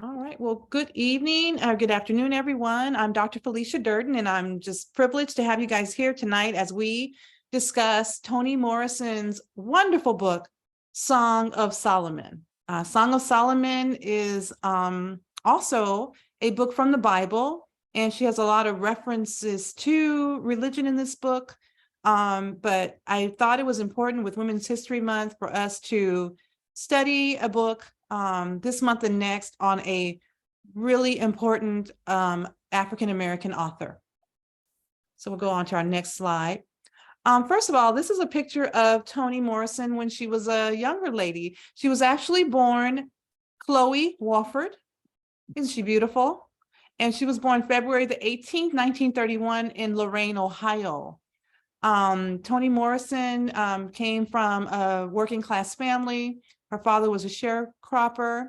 All right. Well, good evening or good afternoon, everyone. I'm Dr. Felicia Durden, and I'm just privileged to have you guys here tonight as we discuss Toni Morrison's wonderful book, Song of Solomon. Song of Solomon is also a book from the Bible, and she has a lot of references to religion in this book. But I thought it was important with Women's History Month for us to study a book this month and next on a really important African-American author. So we'll go on to our next slide. First of all, this is a picture of Toni Morrison when she was a younger lady. She was actually born Chloe Wofford. Isn't she beautiful? And she was born February the 18th, 1931 in Lorain, Ohio. Toni Morrison came from a working class family. Her father was a sharecropper,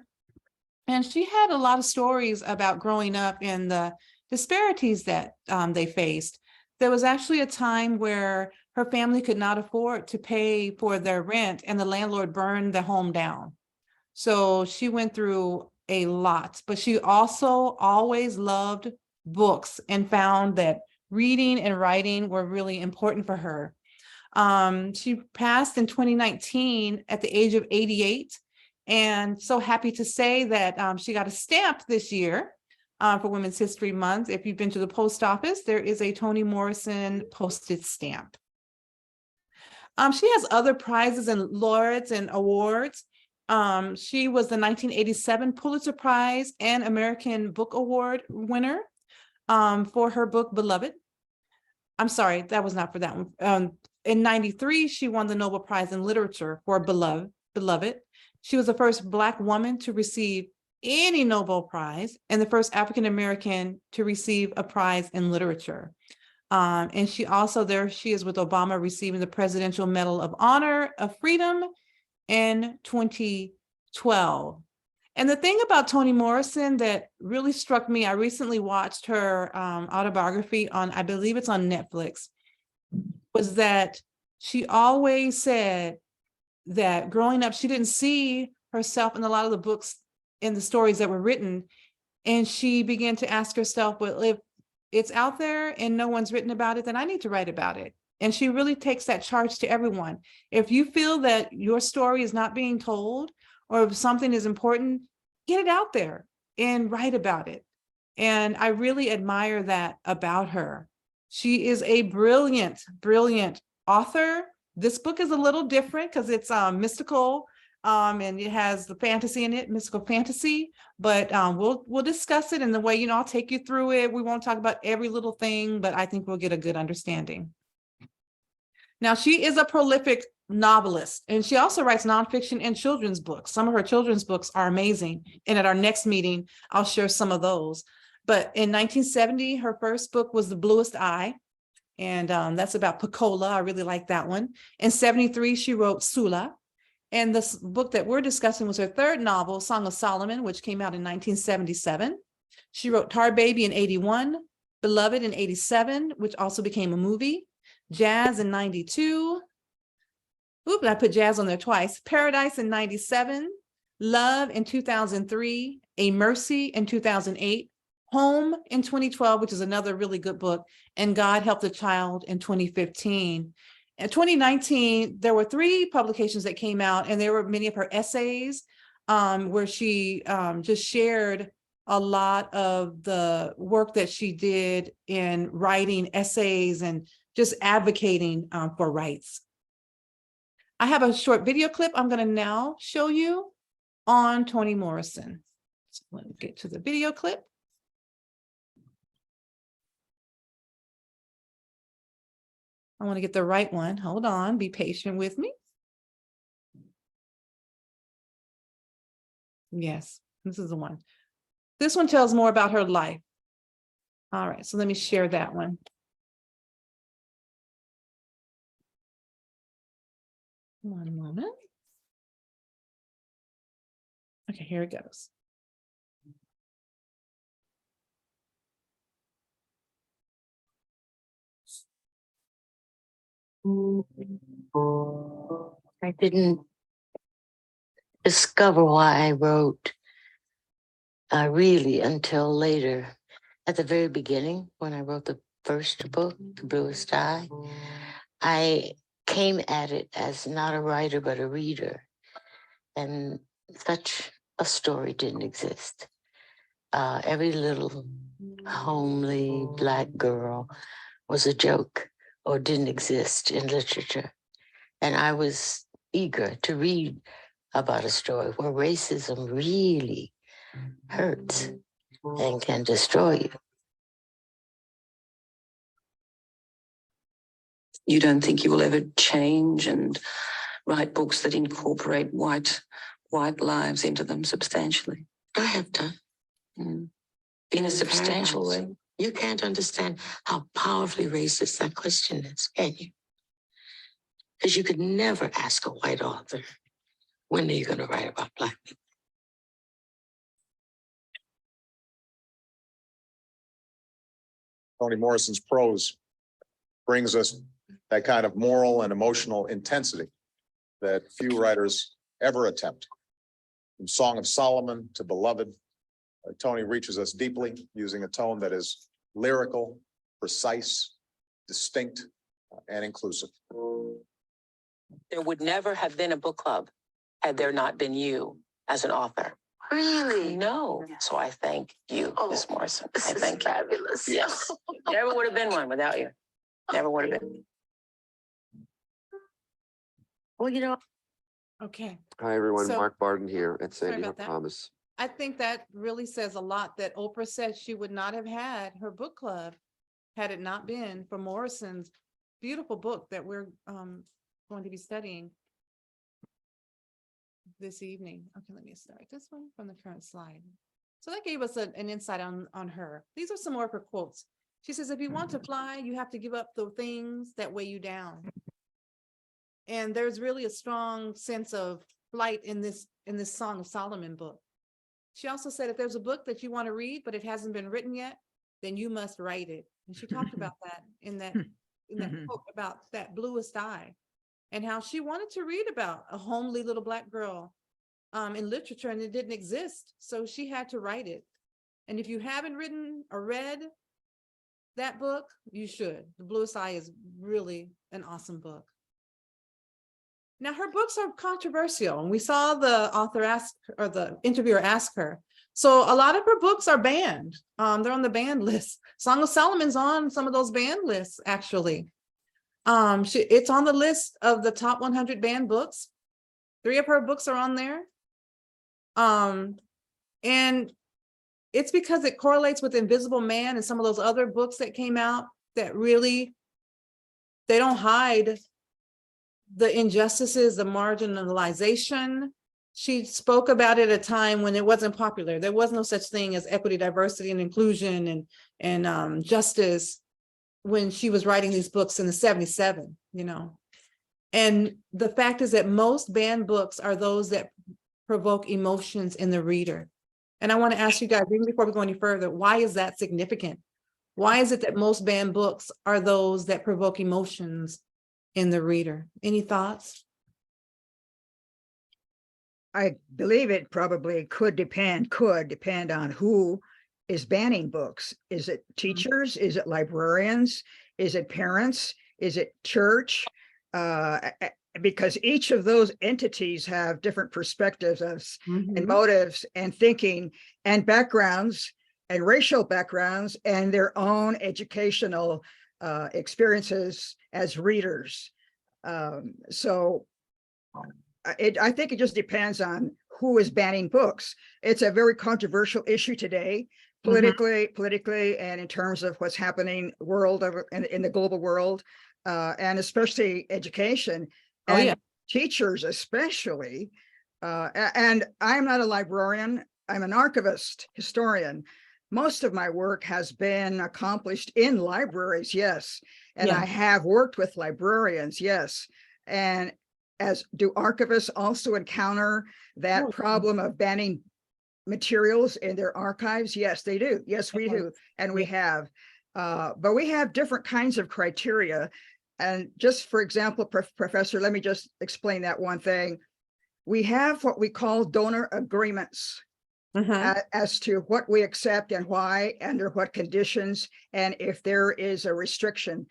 and she had a lot of stories about growing up and the disparities that they faced. There was actually a time where her family could not afford to pay for their rent, and the landlord burned the home down. So she went through a lot, but she also always loved books and found that reading and writing were really important for her. She passed in 2019 at the age of 88, and so happy to say that she got a stamp this year for Women's History Month. If you've been to the post office, there is a Toni Morrison postage stamp. She has other prizes and laureates and awards. She was the 1987 Pulitzer Prize and American Book Award winner for her book, Beloved. I'm sorry, that was not for that one. In 93, she won the Nobel Prize in Literature for Beloved. She was the first Black woman to receive any Nobel Prize and the first African-American to receive a prize in literature. And she also, there she is with Obama receiving the Presidential Medal of Honor of Freedom in 2012. And the thing about Toni Morrison that really struck me, I recently watched her autobiography on, I believe it's on Netflix, was that she always said that growing up, she didn't see herself in a lot of the books and the stories that were written. And she began to ask herself, well, if it's out there and no one's written about it, then I need to write about it. And she really takes that charge to everyone. If you feel that your story is not being told, or if something is important, get it out there and write about it. And I really admire that about her. She is a brilliant, brilliant author. This book is a little different because it's mystical and it has the fantasy in it, mystical fantasy, but we'll discuss it in the way, I'll take you through it. We won't talk about every little thing, but I think we'll get a good understanding. Now, she is a prolific novelist, and she also writes nonfiction and children's books. Some of her children's books are amazing. And at our next meeting, I'll share some of those. But in 1970, her first book was The Bluest Eye. And that's about Pecola. I really like that one. In 73, she wrote Sula. And this book that we're discussing was her third novel, Song of Solomon, which came out in 1977. She wrote Tar Baby in 81, Beloved in 87, which also became a movie, Jazz in 92. Oop, I put Jazz on there twice. Paradise in 97, Love in 2003, A Mercy in 2008, Home in 2012, which is another really good book, and God Help the Child in 2015. In 2019, there were 3 publications that came out, and there were many of her essays where she just shared a lot of the work that she did in writing essays and just advocating for rights. I have a short video clip I'm going to now show you on Toni Morrison. So let me get to the video clip. I want to get the right one. Hold on, be patient with me. Yes, this is the one. This one tells more about her life. All right, so let me share that one. One moment. Okay, here it goes. I didn't discover why I wrote really until later. At the very beginning, when I wrote the first book, The Bluest Eye, I came at it as not a writer, but a reader. And such a story didn't exist. Every little homely Black girl was a joke or didn't exist in literature. And I was eager to read about a story where racism really hurts and can destroy you. You don't think you will ever change and write books that incorporate white lives into them substantially? I have done. In a substantial way. You can't understand how powerfully racist that question is, can you? Because you could never ask a white author, when are you going to write about Black people? Toni Morrison's prose brings us that kind of moral and emotional intensity that few writers ever attempt. From Song of Solomon to Beloved, Toni reaches us deeply using a tone that is lyrical, precise, distinct, and inclusive. There would never have been a book club had there not been you as an author. Really? No. So I thank you, Ms. Morrison. I thank you. Fabulous. Yes. Never would have been one without you. Never would have been. Well, you know. Okay. Hi, everyone. So- Mark Barden here at Sorry Sandy about Hook that. Promise. I think that really says a lot that Oprah said she would not have had her book club had it not been for Morrison's beautiful book that we're going to be studying this evening. Okay, let me start this one from the current slide. So that gave us an insight on her. These are some more of her quotes. She says, if you want to fly, you have to give up the things that weigh you down. And there's really a strong sense of flight in this Song of Solomon book. She also said, if there's a book that you want to read, but it hasn't been written yet, then you must write it. And she talked about that in that quote about that bluest eye and how she wanted to read about a homely little Black girl in literature, and it didn't exist. So she had to write it. And if you haven't written or read that book, you should. The Bluest Eye is really an awesome book. Now, her books are controversial, and we saw the author ask, or the interviewer ask her. So a lot of her books are banned. They're on the banned list. Song of Solomon's on some of those banned lists, actually. It's on the list of the top 100 banned books. 3 of her books are on there. And it's because it correlates with Invisible Man and some of those other books that came out that really, they don't hide the injustices, the marginalization. She spoke about it at a time when it wasn't popular. There was no such thing as equity, diversity, and inclusion and justice when she was writing these books in the 77, you know. And the fact is that most banned books are those that provoke emotions in the reader. And I want to ask you guys, even before we go any further, why is that significant? Why is it that most banned books are those that provoke emotions in the reader? Any thoughts? I believe it probably could depend on who is banning books. Is it teachers? Is it librarians? Is it parents? Is it church? Because each of those entities have different perspectives and motives and thinking and backgrounds and racial backgrounds and their own educational experiences as readers. So I think it just depends on who is banning books. It's a very controversial issue today, politically, and in terms of what's happening in the global world, and especially education and teachers, especially. And I'm not a librarian. I'm an archivist, historian. Most of my work has been accomplished in libraries, yes. And I have worked with librarians, yes. And as do archivists also encounter that problem of banning materials in their archives? Yes, they do. Yes, we do. And we have. But we have different kinds of criteria. And just for example, Professor, let me just explain that one thing. We have what we call donor agreements. Mhm. as to what we accept and why, under what conditions, and if there is a restriction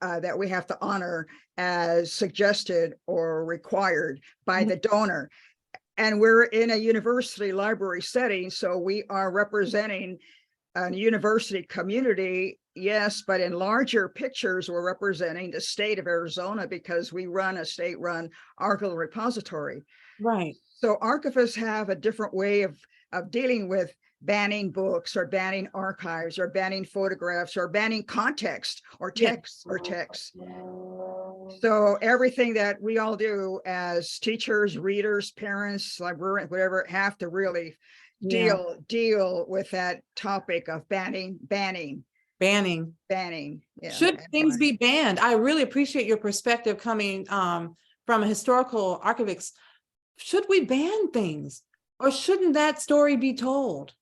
that we have to honor as suggested or required by the donor. And we're in a university library setting, so we are representing a university community, yes, but in larger pictures, we're representing the state of Arizona because we run a state-run archival repository. Right. So archivists have a different way of dealing with banning books or banning archives or banning photographs or banning context or Yeah. text or text. So everything that we all do as teachers, readers, parents, librarians, whatever, have to really Yeah. deal with that topic of banning. Banning. Yeah. Should things be banned? I really appreciate your perspective coming from a historical archivist. Should we ban things, or shouldn't that story be told?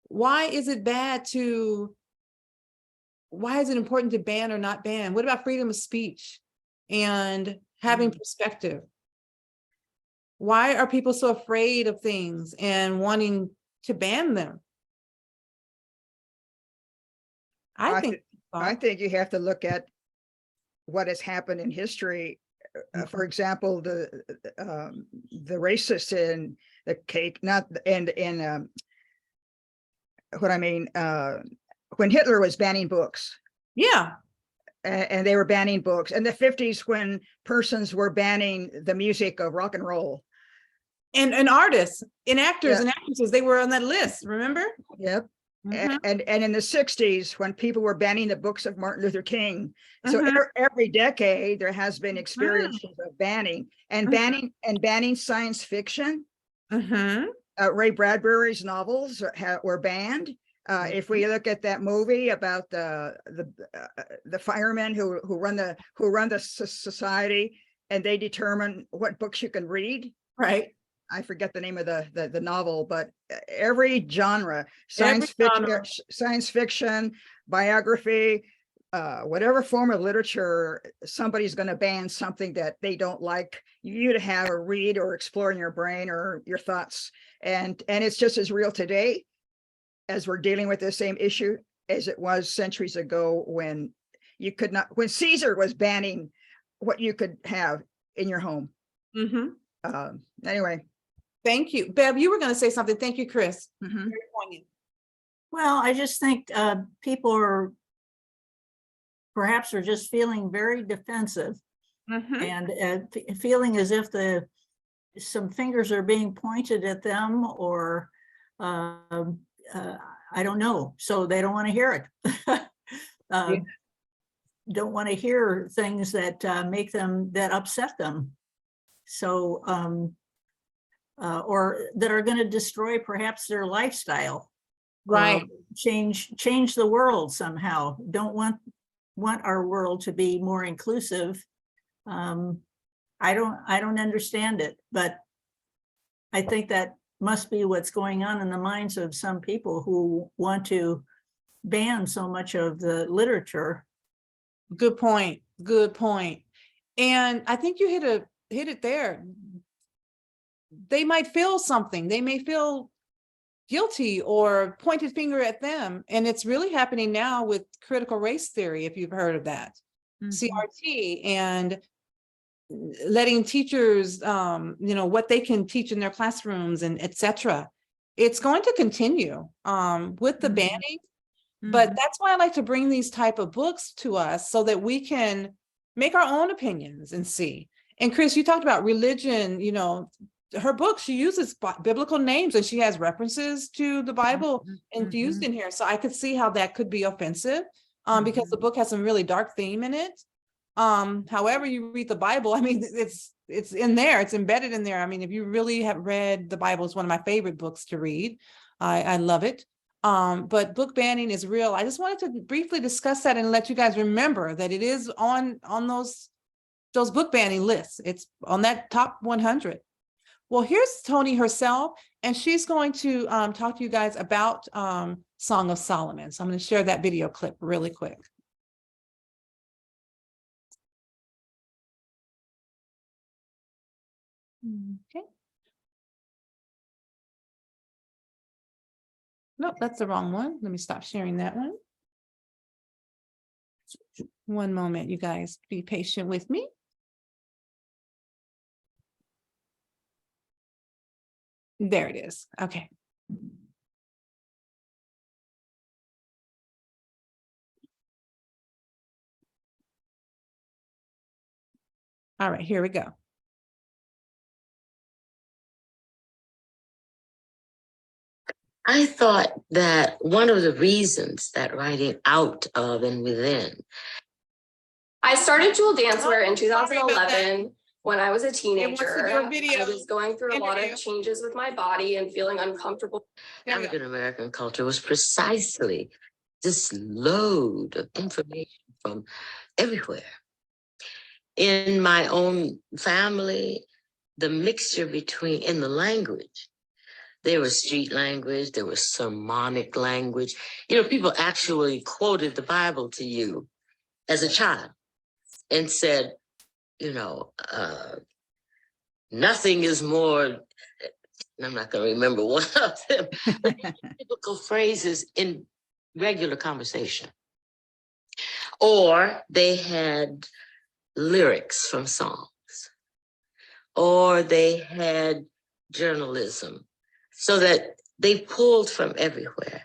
Why is it why is it important to ban or not ban? What about freedom of speech and having perspective? Why are people so afraid of things and wanting to ban them? I think you have to look at what has happened in history. For example, the racists in the cake, not in what I mean, when Hitler was banning books, yeah. and they were banning books in the 50s when persons were banning the music of rock and roll. And artists and actors Yeah. and actresses, they were on that list, remember? Yep. Mhm. And in the 60s, when people were banning the books of Martin Luther King. So Mhm. every decade there has been experiences of banning and banning science fiction. Mhm. Ray Bradbury's novels were banned. If we look at that movie about the firemen who run the society, and they determine what books you can read. Right. I forget the name of the novel, but every genre, Every genre. science fiction, biography, whatever form of literature, somebody's going to ban something that they don't like you to have or read or explore in your brain or your thoughts. And it's just as real today as we're dealing with the same issue as it was centuries ago when you could not, when Caesar was banning what you could have in your home. Anyway. Thank you. Bev, you were going to say something. Thank you, Chris. Mhm. Very poignant. Well, I just think people are perhaps just feeling very defensive Mhm. and feeling as if some fingers are being pointed at them, or I don't know. So they don't want to hear it. Don't want to hear things that make them, that upset them. So, or that are going to destroy perhaps their lifestyle. Right. Change the world somehow. Don't want our world to be more inclusive. I don't understand it, but I think that must be what's going on in the minds of some people who want to ban so much of the literature. Good point. Good point. And I think you hit it there. They might feel something. They may feel guilty or pointed finger at them. And it's really happening now with critical race theory, if you've heard of that. CRT, and letting teachers, what they can teach in their classrooms and etc. It's going to continue with the banning. But that's why I like to bring these type of books to us so that we can make our own opinions and see. And Chris, you talked about religion, her book, she uses biblical names and she has references to the Bible infused in here. So I could see how that could be offensive because the book has some really dark theme in it. However you read the Bible, I mean, it's in there, it's embedded in there. I mean, if you really have read the Bible, it's one of my favorite books to read. I love it. But book banning is real. I just wanted to briefly discuss that and let you guys remember that it is on those book banning lists. It's on that top 100. Well, here's Toni herself, and she's going to talk to you guys about Song of Solomon. So I'm going to share that video clip really quick. Okay. Nope, that's the wrong one. Let me stop sharing that one. One moment, you guys, be patient with me. There it is. Okay. All right, here we go. I thought that one of the reasons that writing out of and within. I started Jewel Dancewear in Sorry about that. 2011 when I was a wants to teenager. do a video I was going through a lot interview. of changes with my body and feeling uncomfortable. There we go. African American culture was precisely this load of information from everywhere. In my own family, the mixture between in the language, there was street language, there was sermonic language. You know, people actually quoted the Bible to you as a child and said, you know, nothing is more, and I'm not going to remember one of them, but typical phrases in regular conversation. Or they had lyrics from songs, or they had journalism, so that they pulled from everywhere.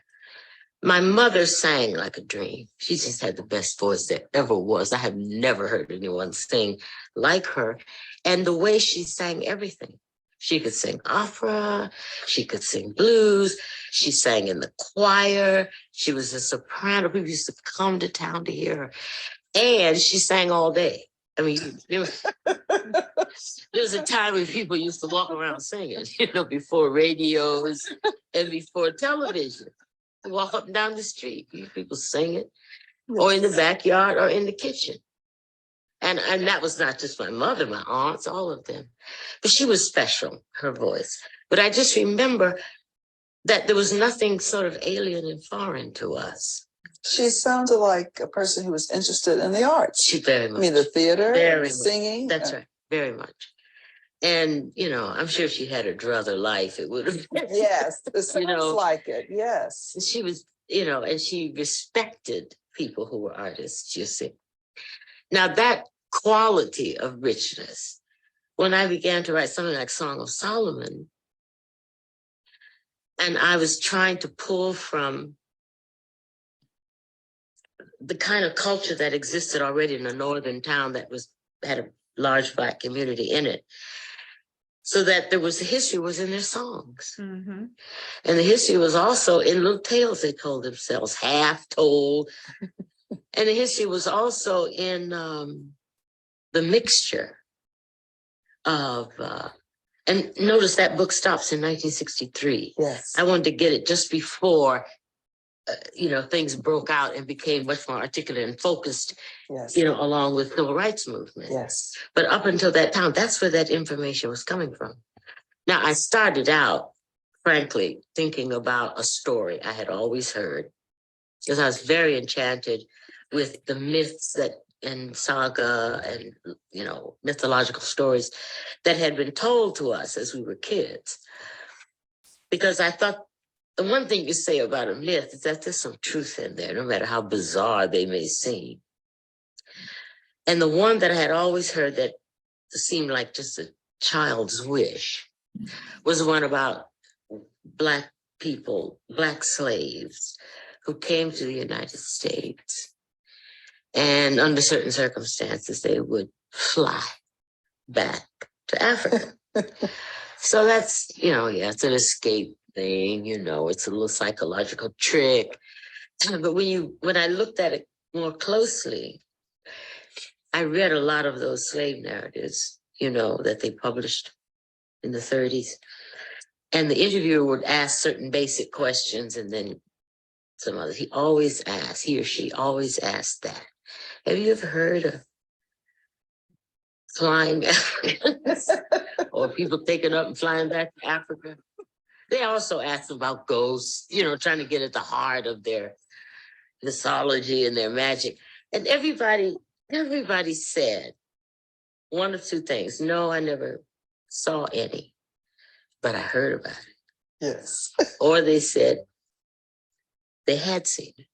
My mother sang like a dream. She just had the best voice there ever was. I have never heard anyone sing like her. And the way she sang everything. She could sing opera, she could sing blues, she sang in the choir, she was a soprano. People used to come to town to hear her. And she sang all day. I mean, there was a time when people used to walk around singing, you know, before radios and before television. Walk up and down the street, you people singing, or in the backyard or in the kitchen. And that was not just my mother, my aunts, all of them. But she was special, her voice. But I just remember that there was nothing sort of alien and foreign to us. She sounded like a person who was interested in the arts. She very much. I mean, the theater, Very and much. singing. That's right, very much. And, you know, I'm sure she had a druther life. It would have been. Yes, it sounds know. like it. Yes. She was, you know, and she respected people who were artists, you see. Now that quality of richness, when I began to write something like Song of Solomon, and I was trying to pull from the kind of culture that existed already in a northern town that had a large Black community in it, so that there was the history was in their songs. Mm-hmm. And the history was also in little tales they told themselves, half told. And the history was also in the mixture of, and notice that book stops in 1963. Yes. I wanted to get it just before, you know, things broke out and became much more articulate and focused, Yes. you know, along with the civil rights movement. Yes. But up until that time, that's where that information was coming from. Now, I started out, frankly, thinking about a story I had always heard, because I was very enchanted with the myths that and saga and, you know, mythological stories that had been told to us as we were kids. Because I thought the one thing you say about a myth is that there's some truth in there, no matter how bizarre they may seem. And the one that I had always heard that seemed like just a child's wish was the one about Black people, Black slaves who came to the United States. And under certain circumstances, they would fly back to Africa. So that's, you know, yeah, it's an escape thing, you know, it's a little psychological trick. But when I looked at it more closely, I read a lot of those slave narratives, you know, that they published in the 30s. And the interviewer would ask certain basic questions and then some others. He or she always asked that. Have you ever heard of flying Africans or people taking up and flying back to Africa? They also asked about ghosts, you know, trying to get at the heart of their mythology and their magic. And everybody said one of two things. No, I never saw any, but I heard about it. Yes. Or they said, they had seen it.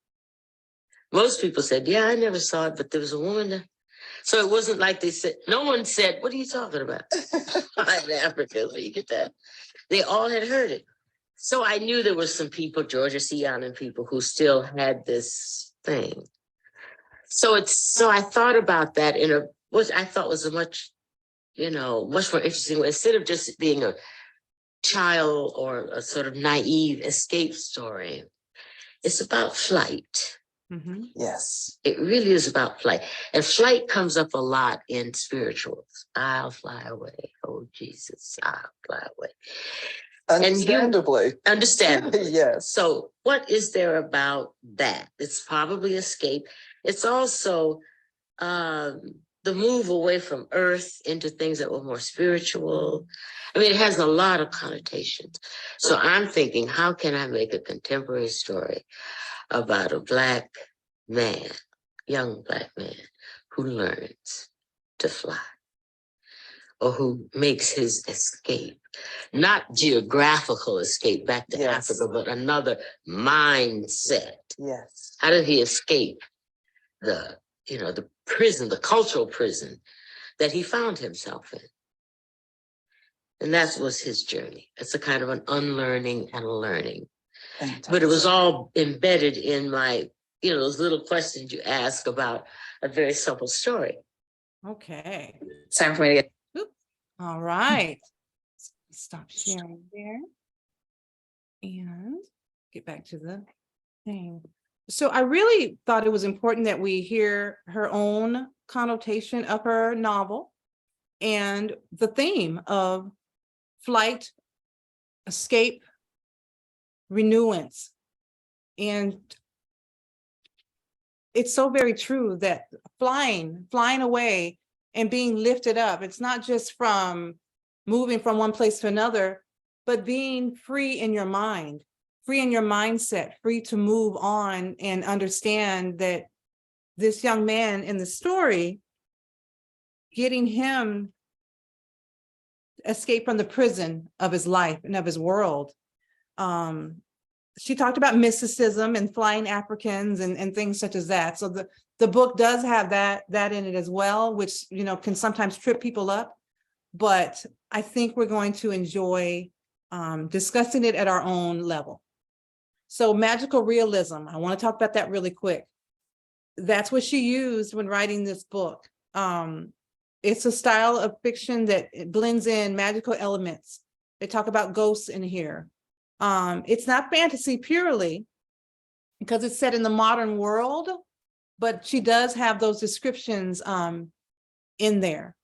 Most people said, yeah, I never saw it, but there was a woman there. So it wasn't like they said, no one said, what are you talking about? In Africa, where you get that? They all had heard it. So I knew there were some people, Georgia Sion and people who still had this thing. So I thought about that in what I thought was a much more interesting way. Instead of just being a child or a sort of naive escape story, it's about flight. Mhm. Yes. It really is about flight. And flight comes up a lot in spirituals. I'll fly away. Oh, Jesus, I'll fly away. Understandably. Understandably. Yes. So what is there about that? It's probably escape. It's also the move away from earth into things that were more spiritual. I mean, it has a lot of connotations. So I'm thinking, how can I make a contemporary story about a Black man, young Black man, who learns to fly or who makes his escape, not geographical escape back to Yes. Africa, but another mindset. Yes. How did he escape the prison, the cultural prison that he found himself in? And that was his journey. It's a kind of an unlearning and a learning. But it was all embedded in my, those little questions you ask about a very simple story. Okay. It's time for me to get. All right. Stop sharing there. And get back to the thing. So I really thought it was important that we hear her own connotation of her novel and the theme of flight, escape, renewance. And it's so very true that flying away and being lifted up, it's not just from moving from one place to another, but being free in your mind, free in your mindset, free to move on and understand that this young man in the story, getting him escape from the prison of his life and of his world. She talked about mysticism and flying Africans and things such as that. So the book does have that in it as well, which, can sometimes trip people up. But I think we're going to enjoy discussing it at our own level. So magical realism, I want to talk about that really quick. That's what she used when writing this book. It's a style of fiction that it blends in magical elements. They talk about ghosts in here. It's not fantasy purely because it's set in the modern world, but she does have those descriptions in there.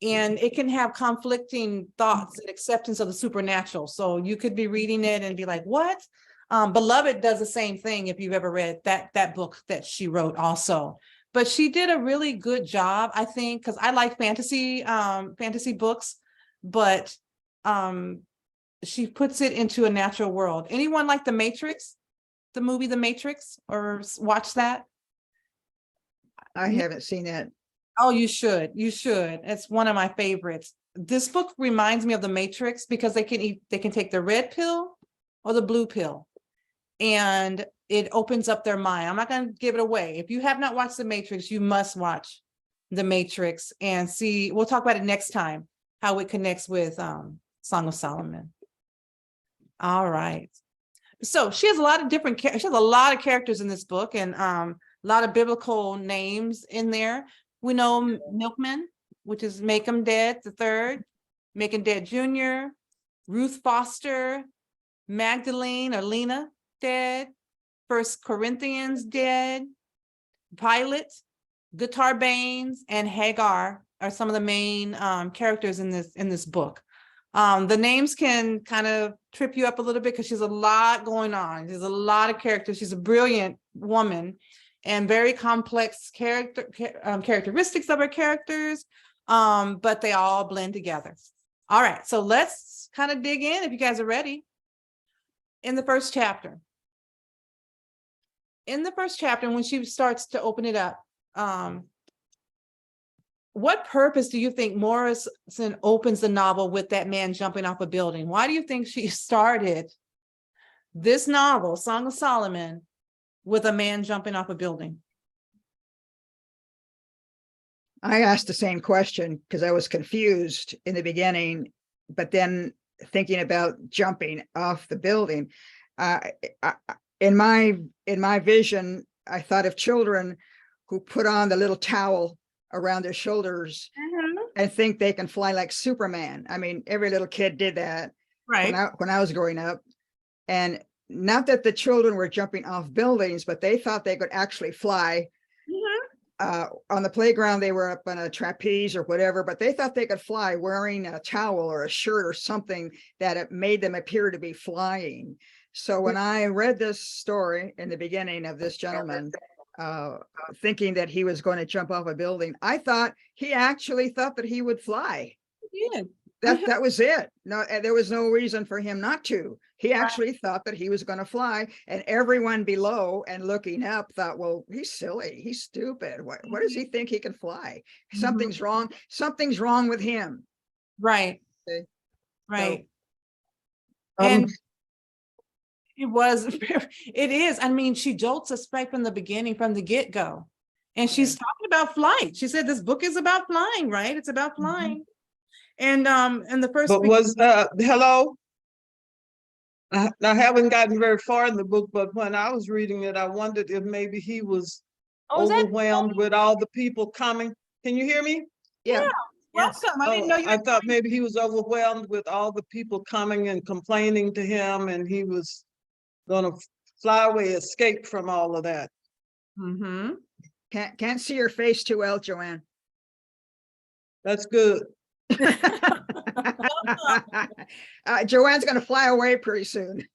And it can have conflicting thoughts and acceptance of the supernatural. So you could be reading it and be like, what? Beloved does the same thing if you've ever read that book that she wrote also. But she did a really good job, I think, because I like fantasy books, but she puts it into a natural world. Anyone like The Matrix, the movie The Matrix, or watch that? I haven't seen that. Oh, you should. It's one of my favorites. This book reminds me of The Matrix because they can take the red pill or the blue pill, and it opens up their mind. I'm not going to give it away. If you have not watched The Matrix, you must watch The Matrix and see. We'll talk about it next time, how it connects with Song of Solomon. All right. So she has a lot of characters in this book, and a lot of biblical names in there. We know Milkman, which is Macomb Dead III, Macomb Dead Jr., Ruth Foster, Magdalene or Lena dead, 1 Corinthians dead, Pilate, Guitar Baines, and Hagar are some of the main characters in this book. The names can kind of trip you up a little bit because she's a lot going on. There's a lot of characters. She's a brilliant woman and very complex characteristics of her characters, but they all blend together. All right, so let's kind of dig in if you guys are ready. In the first chapter, when she starts to open it up, what purpose do you think Morrison opens the novel with that man jumping off a building? Why do you think she started this novel, Song of Solomon, with a man jumping off a building? I asked the same question because I was confused in the beginning, but then thinking about jumping off the building. I, in my vision, I thought of children who put on the little towel around their shoulders and think they can fly like Superman. I mean, every little kid did that Right. when I was growing up. And not that the children were jumping off buildings, but they thought they could actually fly. On the playground, they were up on a trapeze or whatever, but they thought they could fly wearing a towel or a shirt or something that it made them appear to be flying. So when I read this story in the beginning of this gentleman, thinking that he was going to jump off a building, I thought he actually thought that he would fly. Yeah. That was it. No, there was no reason for him not to. He actually thought that he was going to fly, and everyone below and looking up thought, well, he's silly. He's stupid. What does he think he can fly? Something's wrong. Something's wrong with him. Right. Okay. Right. Um, And it was, it is. I mean, she jolts us right from the beginning, from the get-go. And she's talking about flight. She said this book is about flying, right? It's about flying. And the first But was, hello? I haven't gotten very far in the book, but when I was reading it, I wondered if maybe he was Oh, is that- overwhelmed with all the people coming. Can you hear me? Yeah. Yes. welcome. I didn't know you. I thought maybe he was overwhelmed with all the people coming and complaining to him, and he was gonna fly away, escape from all of that. Mm-hmm. Can't see your face too well, Joanne. That's good. Joanne's going to fly away pretty soon.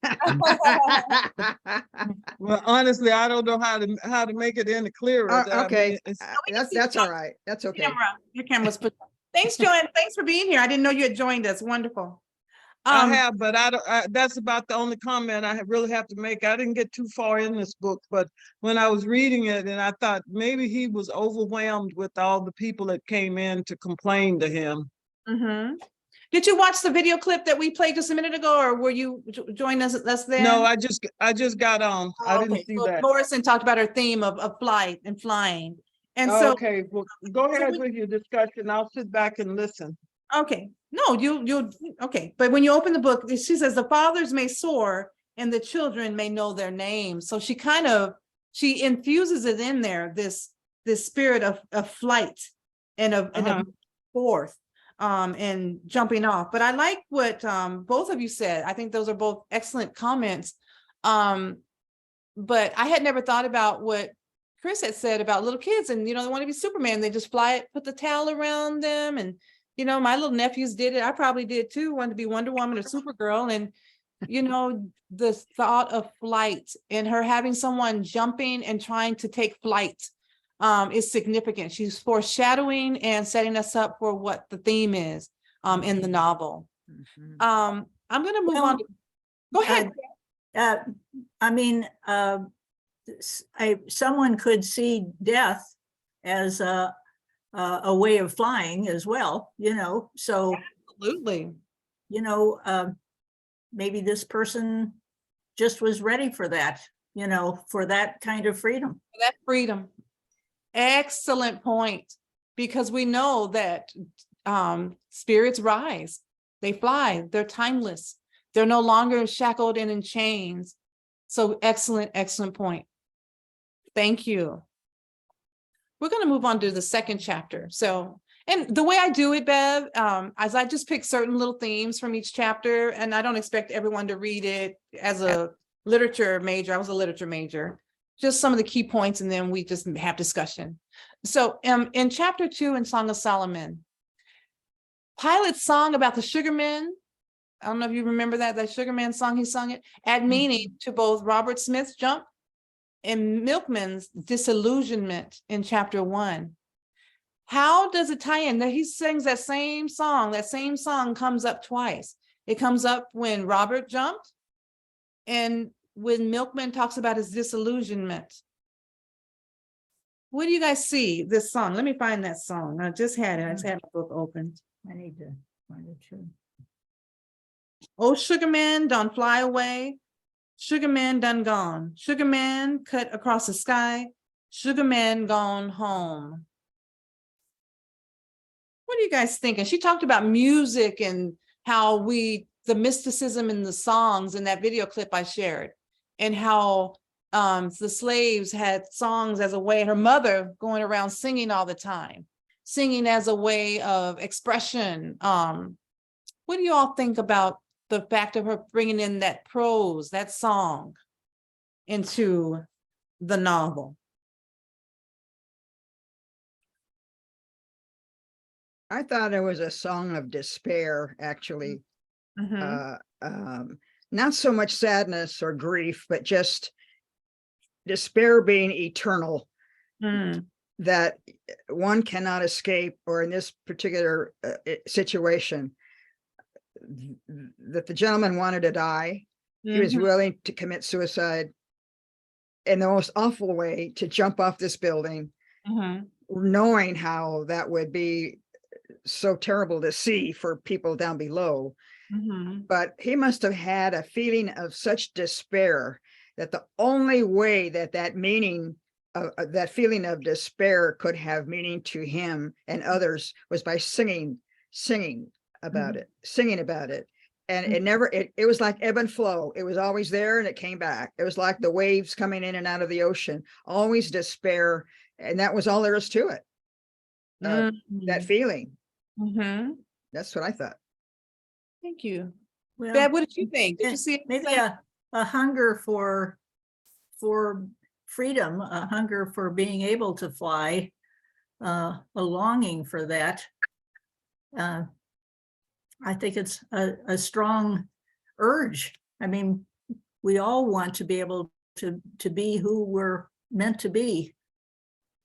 Well, honestly, I don't know how to make it any clearer. I mean, Okay, it's- that's all right. That's okay. Your camera's put. Thanks, Joanne. Thanks for being here. I didn't know you had joined us. Wonderful. I have, but that's about the only comment I really have to make. I didn't get too far in this book, but when I was reading it, and I thought maybe he was overwhelmed with all the people that came in to complain to him. Did you watch the video clip that we played just a minute ago, or were you joining us then? No, I just got on. I didn't see So that. Morrison talked about her theme of flight and flying. And so, Okay, well, go ahead with your discussion. I'll sit back and listen. okay, no, you'll, okay. But when you open the book, she says the fathers may soar and the children may know their names. So she infuses it in there, this spirit of flight and of forth. And jumping off. But I like what both of you said. I think those are both excellent comments. But I had never thought about what Chris had said about little kids, and they want to be Superman. They just fly it, put the towel around them, and my little nephews did it. I probably did too. Wanted to be Wonder Woman or Supergirl, and the thought of flight and her having someone jumping and trying to take flight is significant. She's foreshadowing and setting us up for what the theme is in the novel. I'm going to move on. Go ahead. I mean, someone could see death as a way of flying as well, so. Absolutely. Maybe this person just was ready for that, for that kind of freedom. That freedom. Excellent point, because we know that spirits rise, they fly, they're timeless, they're no longer shackled and in chains. So excellent point. Thank you. We're going to move on to the second chapter. So, and the way I do it, Bev, as I just pick certain little themes from each chapter, and I don't expect everyone to read it as a literature major. I was a literature major. Just some of the key points, and then we just have discussion. So in chapter 2 in Song of Solomon, Pilate's song about the sugarman, I don't know if you remember that sugarman song, he sung it, add meaning to both Robert Smith's jump and Milkman's disillusionment in chapter 1. How does it tie in? That he sings that same song comes up twice. It comes up when Robert jumped, and when Milkman talks about his disillusionment. What do you guys see this song? Let me find that song. I just had it. I just had the book open. I need to find it too. Oh, sugar man, don't fly away. Sugar Man done gone. Sugar Man cut across the sky. Sugar Man gone home. What are you guys thinking? She talked about music and how the mysticism in the songs in that video clip I shared, and how the slaves had songs as a way, her mother going around singing all the time, singing as a way of expression. What do you all think about the fact of her bringing in that prose, that song into the novel? I thought it was a song of despair, actually. Mhm. Not so much sadness or grief, but just despair being eternal, Mm. that one cannot escape, or in this particular situation, that the gentleman wanted to die. He was Mhm. willing to commit suicide in the most awful way, to jump off this building, Mhm. knowing how that would be so terrible to see for people down below. Mhm. But he must have had a feeling of such despair that the only way that that meaning of that feeling of despair could have meaning to him and others was by singing about it, singing about it. And it never, it was like ebb and flow. It was always there and it came back. It was like the waves coming in and out of the ocean, always despair. And that was all there is to it. That Mhm. feeling. Mhm. That's what I thought. Thank you. Well, Deb, what did you think? Did you eh, see it? maybe a hunger for freedom, a hunger for being able to fly, a longing for that. I think it's a strong urge. I mean, we all want to be able to be who we're meant to be.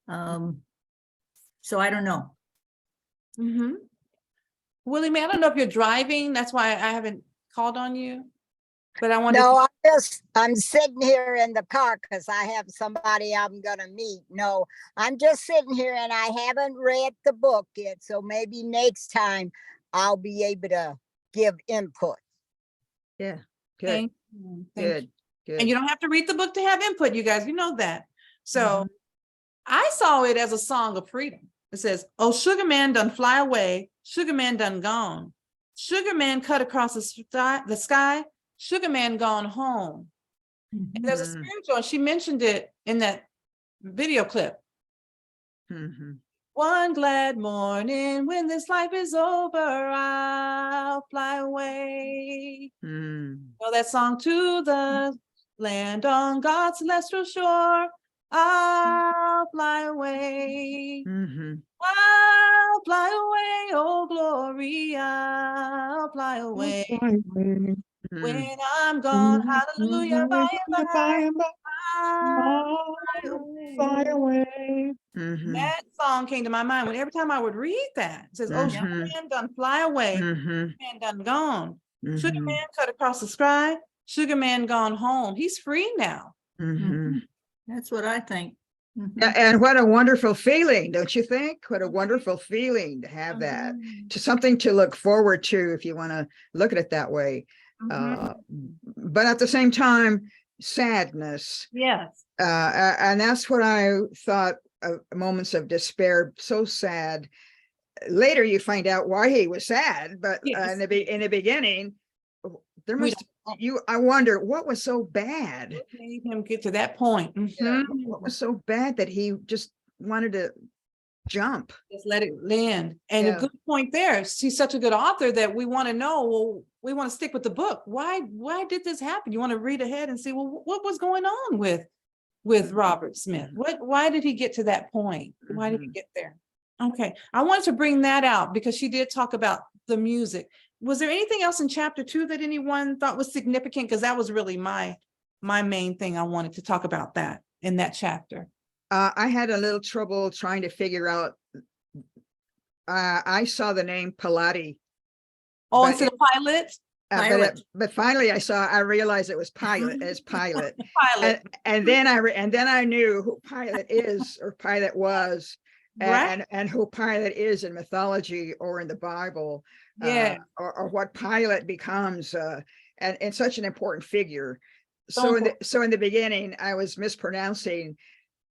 So I don't know. Mhm. Willie, Mae, I don't know if you're driving. That's why I haven't called on you. But I wanted No, to, I'm sitting here in the car because I have somebody I'm gonna meet. No, I'm just sitting here and I haven't read the book yet. So maybe next time I'll be able to give input. Yeah. Good. thank you. Thank you. Good. Good. And you don't have to read the book to have input, you guys, you know that. So Mhm. I saw it as a song of freedom. It says, oh, Sugar Man done fly away, Sugar Man done gone. Sugar Man cut across the sky, Sugar Man gone home. And there's a Mhm. spiritual, and she mentioned it in that video clip. Mhm. One glad morning when this life is over, I'll fly away. Mm. Know that song, to the land on God's celestial shore, I'll fly away. Mhm. I'll fly away, oh glory, I'll fly away. Mm. When I'm gone, hallelujah, by and by, I'll fly away. Mhm. That song came to my mind when every time I would read that. It says, oh, Sugar Mhm. Man done fly away, Mhm. Man done gone. Sugar Mhm. Man cut across the sky, Sugar Man gone home. He's free now. Mhm. That's what I think. And what a wonderful feeling, don't you think? What a wonderful feeling to have that, Mhm. to something to look forward to, if you want to look at it that way. Mhm. But at the same time, sadness. Yes. And that's what I thought of moments of despair, so sad. Later, you find out why he was sad, but Yes. in the beginning, there We must I wonder what was so bad. What made him get to that point? Yeah, Mhm. what was so bad that he just wanted to jump? Just let it land. And a Yeah. good point there. She's such a good author that we want to know, well, we want to stick with the book. Why did this happen? You want to read ahead and see, well, what was going on with Robert Smith? Why did he get to that point? Why did he get there? Okay, I wanted to bring that out because she did talk about the music. Was there anything else in chapter 2 that anyone thought was significant? Because that was really my main thing. I wanted to talk about that in that chapter. I had a little trouble trying to figure out. I saw the name Pilate, Oh, but instead of pilot? but finally I realized it was Pilate as Pilate. Pilot. And then I knew who Pilate is, or Pilate was, Right. and who Pilate is in mythology or in the Bible, Yeah. or what Pilate becomes, and such an important figure. So in the beginning, I was mispronouncing.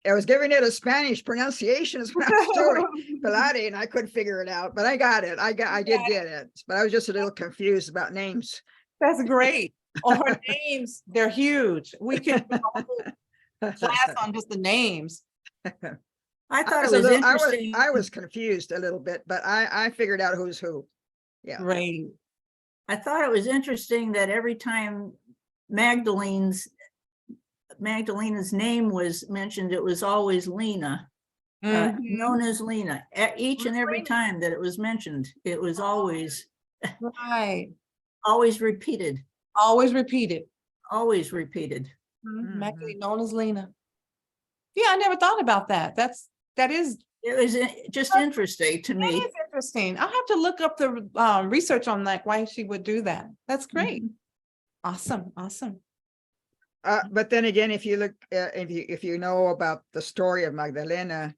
I was giving it a Spanish pronunciation as when I was doing Pilates, and I couldn't figure it out, but I got it. I did get it, but I was just a little confused about names. That's great. Oh, her names, they're huge. We can do a whole class on just the names. I thought it was interesting. I was confused a little bit, but I figured out who's who. Yeah. Great. I thought it was interesting that every time Magdalene's name was mentioned, it was always Lena, Mhm. known as Lena. Each and every Lena. time that it was mentioned, it was always Right. repeated, Always repeated. always repeated. Magdalene known as Lena. Yeah, I never thought about that. That is It was just interesting to That me. is interesting. I'll have to look up the research on like why she would do that. That's great. Awesome. Awesome. But then again, if you look, if you know about the story of Magdalena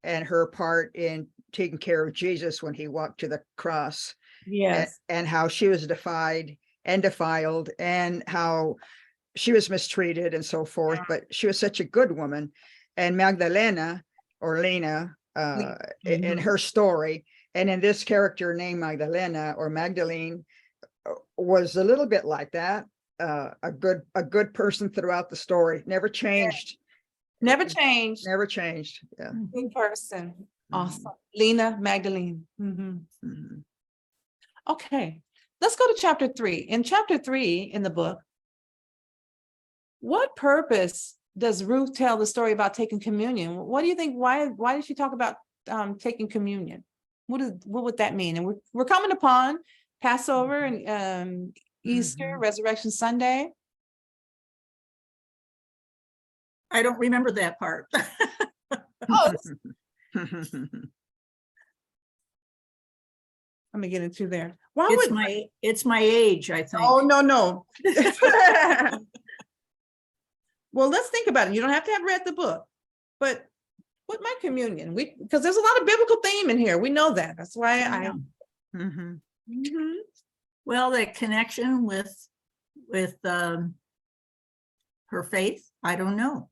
and her part in taking care of Jesus when he walked to the cross, Yes. and how she was defied and defiled, and how she was mistreated and so forth, but she was such a good woman. And Magdalena or Lena, in her story, and in this character named Magdalena or Magdalene, was a little bit like that. A good person throughout the story, never changed. Never changed. Never changed. Yeah. Good person. Awesome. Lena Magdalene. Mhm. Okay. Let's go to chapter 3. In chapter 3 in the book, what purpose does Ruth tell the story about taking communion? What do you think? Why did she talk about taking communion? What would that mean? And we're coming upon Passover and Easter, Resurrection Sunday. I don't remember that part. Oh, let me get into there. Why would It's my age, I think. Oh, no. Well, let's think about it. You don't have to have read the book, but what my communion? Because there's a lot of biblical theme in here. We know that. That's why I. Mhm. Mhm. Well, that connection with her faith, I don't know.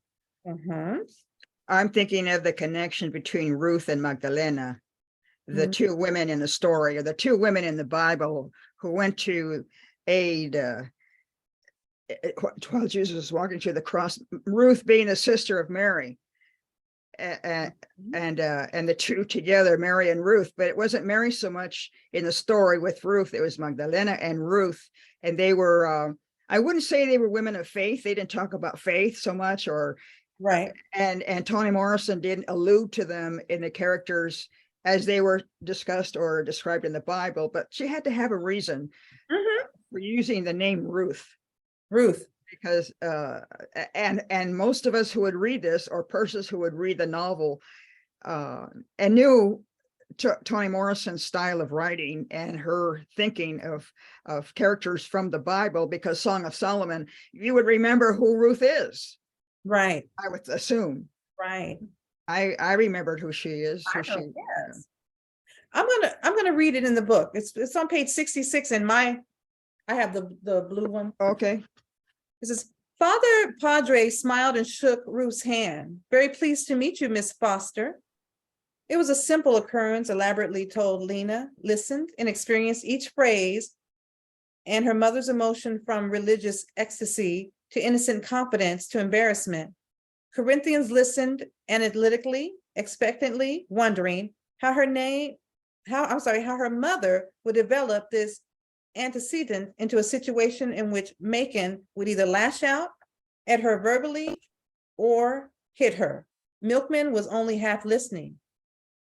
I'm thinking of the connection between Ruth and Magdalena, the two women in the story, or the two women in the Bible who went to aid while Jesus was walking to the cross. Ruth being the sister of Mary, and the two together, Mary and Ruth. But it wasn't Mary so much in the story with Ruth. It was Magdalena and Ruth, and they were. I wouldn't say they were women of faith. They didn't talk about faith so much, or Right. and Toni Morrison didn't allude to them in the characters as they were discussed or described in the Bible, but she had to have a reason for using the name Ruth. Because and most of us who would read this, or persons who would read the novel, and knew Toni Morrison's style of writing and her thinking of characters from the Bible, because Song of Solomon, you would remember who Ruth is. Right. I would assume. Right. I remembered who she is. Yes. I'm gonna read it in the book. It's on page 66 in I have the blue one. Okay. It says, Father Padre smiled and shook Ruth's hand. Very pleased to meet you, Miss Foster. It was a simple occurrence, elaborately told Lena, listened and experienced each phrase and her mother's emotion, from religious ecstasy to innocent confidence to embarrassment. Corinthians listened analytically, expectantly, wondering how her mother would develop this antecedent into a situation in which Macon would either lash out at her verbally or hit her. Milkman was only half listening.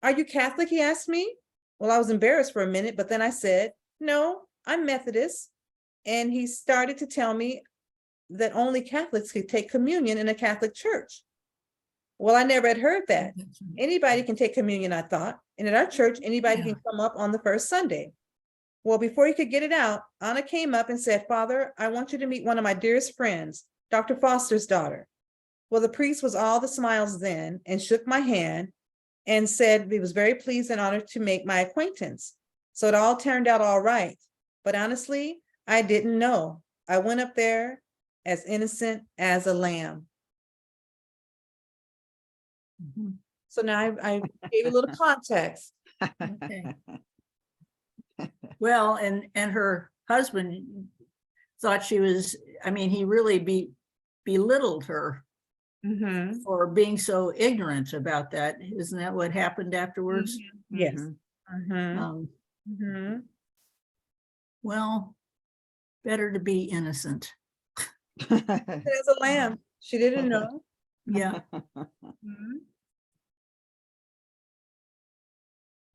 Are you Catholic? He asked me. Well, I was embarrassed for a minute, but then I said, no, I'm Methodist. And he started to tell me that only Catholics could take communion in a Catholic church. Well, I never had heard that. Anybody can take communion, I thought. And at our church, anybody can come up on the first Sunday. Well, before he could get it out, Anna came up and said, Father, I want you to meet one of my dearest friends, Dr. Foster's daughter. Well, the priest was all the smiles then and shook my hand and said he was very pleased and honored to make my acquaintance. So it all turned out all right. But honestly, I didn't know. I went up there as innocent as a lamb. Mhm. So now I gave you a little context. Okay. Well, and her husband thought she was, I mean, he really belittled her Mhm. for being so ignorant about that. Isn't that what happened afterwards? Yes. Mhm. Mhm. Um, Mhm. well, better to be innocent. As a lamb, she didn't know. Yeah. Mhm.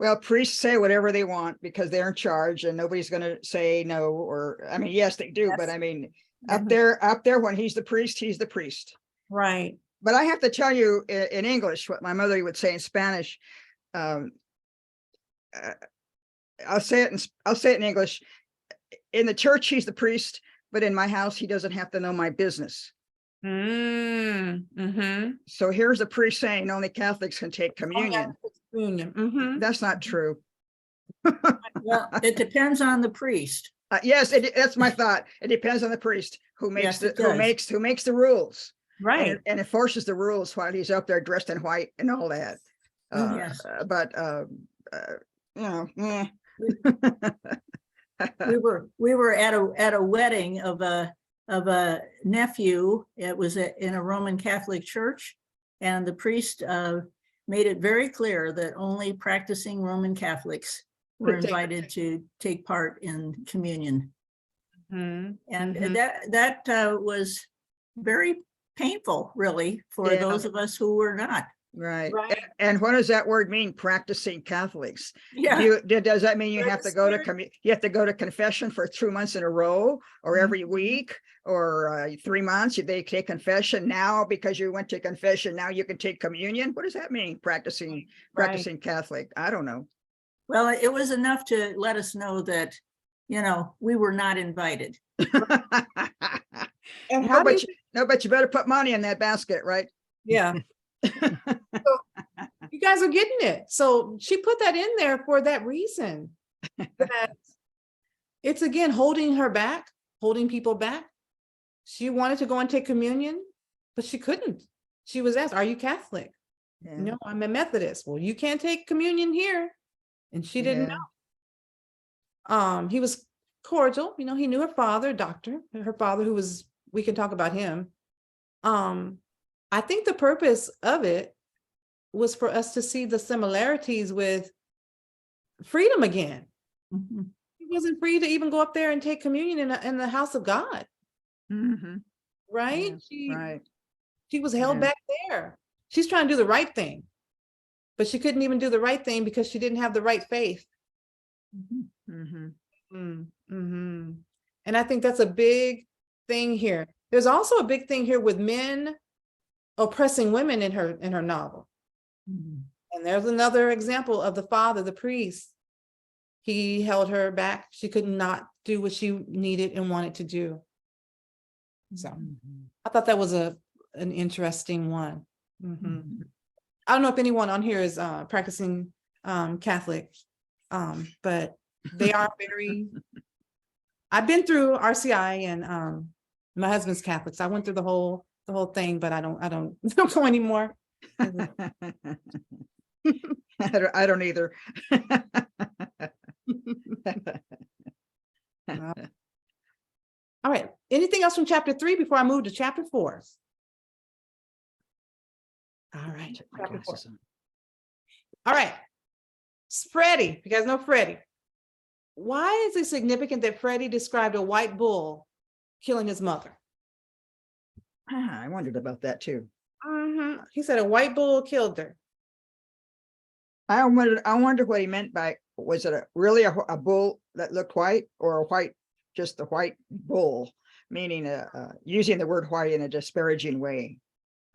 Well, priests say whatever they want because they're in charge and nobody's gonna say no, or, I mean, yes, they do, but Yes. I mean, Mhm. up there, when he's the priest, he's the priest. Right. But I have to tell you in English, what my mother would say in Spanish. Um, uh, I'll say it in English. In the church, he's the priest, but in my house, he doesn't have to know my business. Mhm. So here's the priest saying only Catholics can take communion. Communion. Mhm. That's not true. Well, it depends on the priest. Yes, that's my thought. It depends on the priest who makes Yes, it who does. makes the rules Right. and enforces the rules while he's up there dressed in white and all that. Yes. But you know, We were at a wedding of a nephew. It was in a Roman Catholic church, and the priest made it very clear that only practicing Roman Catholics were Could take- invited to take part in communion. Mhm. And Mhm. that was very painful, really, for Yeah. those of us who were not. right. Right. And what does that word mean? Practicing Catholics. Yeah. Does that mean you Very have to go to swear. you have to go to confession for 2 months in a row, or every Mhm. week, or 3 months? They take confession now because you went to confession. Now you can take communion. What does that mean? Practicing Catholic. I don't know. Well, it was enough to let us know that, we were not invited. And No, how do but you, but you better put money in that basket, right? yeah, you guys are getting it. So she put that in there for that reason. That it's again holding her back, holding people back. She wanted to go and take communion, but she couldn't. She was asked, "Are you Catholic?" Yeah. No, I'm a Methodist. Well, you can't take communion here. And she didn't Yeah. know. He was cordial, he knew her father, doctor, her father, who was, we can talk about him. I think the purpose of it was for us to see the similarities with freedom again. Mhm. He wasn't free to even go up there and take communion in the house of God, Mhm. right? Yeah, She right. she was held Yeah. back there. She's trying to do the right thing, but she couldn't even do the right thing because she didn't have the right faith. Mhm. Mhm. Mhm. And I think that's a big thing here. There's also a big thing here with men oppressing women in her novel. Mhm. And there's another example of the father, the priest. He held her back. She could not do what she needed and wanted to do. So Mhm. I thought that was an interesting one. Mhm. Mhm. I don't know if anyone on here is practicing Catholic, but they are very. I've been through RCI, and my husband's Catholic, so I went through the whole thing, but I don't go anymore. I don't either. All right. Anything else from chapter 3 before I move to chapter 4? All right. Check my Chapter 4. glasses on. All right. Freddie, you guys know Freddie. Why is it significant that Freddie described a white bull killing his mother? I wondered about that too. He said a white bull killed her. I wonder what he meant by, was it really a bull that looked white, or a white, just the white bull, meaning using the word white in a disparaging way.